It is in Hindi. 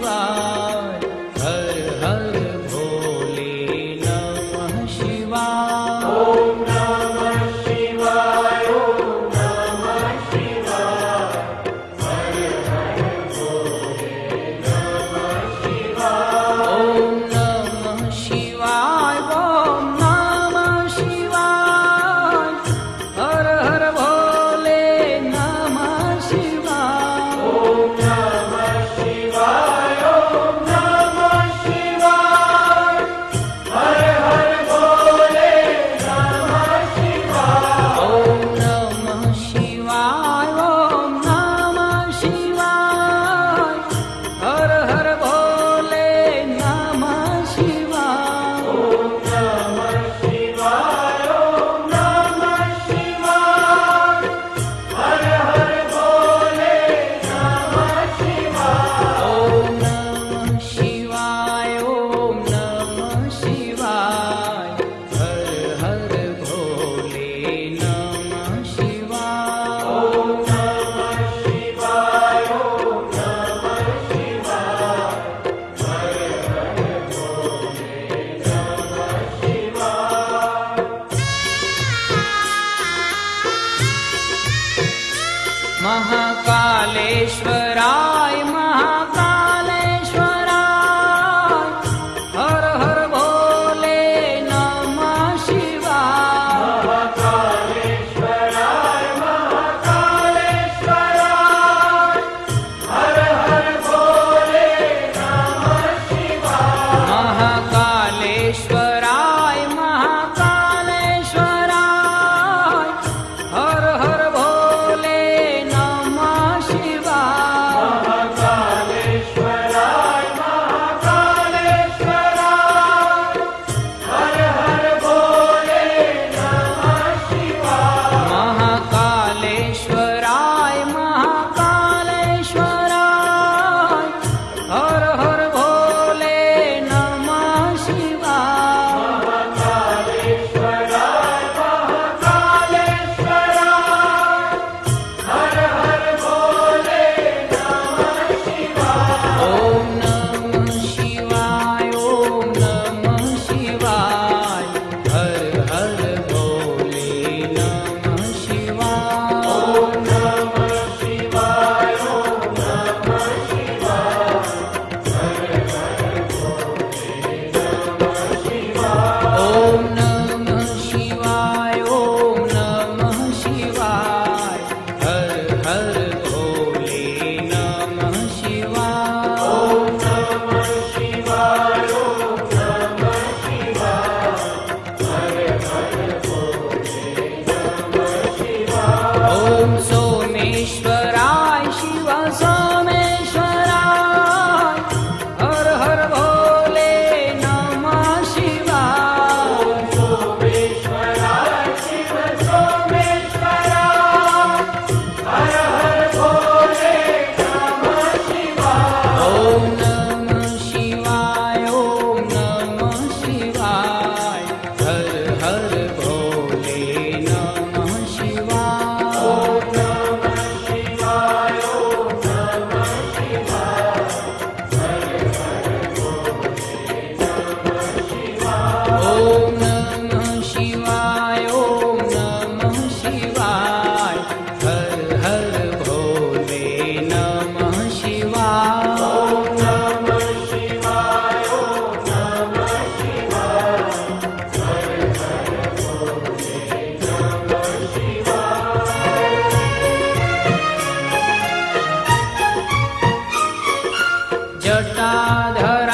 शिवाय। हर हर भोले नमः शिवाय। ओम नमः शिवाय। ओम नमः शिवाय। हर हर भोले नमः शिवाय। ओम नमः शिवाय। ओम नमः शिवाय। हर हर भोले नमः शिवाय। ओम नमः शिवाय। ओम नमः शिवाय। हर हर भोले नमः शिवाय। ओम नमः शिवाय। ओम नमः शिवाय। हर हर भोले नमः शिवाय। ओम नमः शिवाय। ओम नमः शिवाय। हर हर भोले नमः शिवाय। ओम नमः शिवाय। ओम नमः शिवाय। हर हर भोले नमः शिवाय। ओम नमः शिवाय। ओम नमः शिवाय। हर हर भोले नमः शिवाय। महाकालेश्वराय महाकालेश्वराय। हर हर भोले नमः शिवाय। महाकालेश्वराय महाकालेश्वराय। हर हर भोले नमः शिवाय। महाकालेश्वराय महाकालेश्वराय। हर हर भोले नमः शिवाय। महाकालेश्वराय महाकालेश्वराय। हर हर भोले नमः शिवाय। महाकालेश्वराय महाकालेश्वराय। हर हर भोले नमः शिवाय। महाकालेश्वराय महाकालेश्वराय। हर हर भोले नमः शिवाय। ओम नमः शिवाय। ओम नमः शिवाय। हर हर भोले नमः शिवाय। ओम नमः शिवाय। ओम नमः शिवाय। हर हर भोले नमः शिवाय। ओम नमः शिवाय। ओम नमः शिवाय। हर हर भोले नमः शिवाय। ओम नमः शिवाय। ओम नमः शिवाय। हर हर भोले नमः शिवाय। ओम सोमेश्वराय शिव सोमेश्वराय। हर हर भोले नमः शिवाय। सोमेश्वराय शिव सोमेश्वराय। हर हर भोले नमः शिवाय। ओम नमः शिवाय। ओम नमः शिवाय। हर हर भोले नमः शिवाय। ओम नमः शिवाय। ओम नमः शिवाय। हर हर भोले नमः शिवाय। ओम नमः शिवाय। ओम नमः शिवाय। हर हर भोले नमः शिवाय। ओम नमः शिवाय। ओम नमः शिवाय। हर हर भोले नमः शिवाय। जटाधर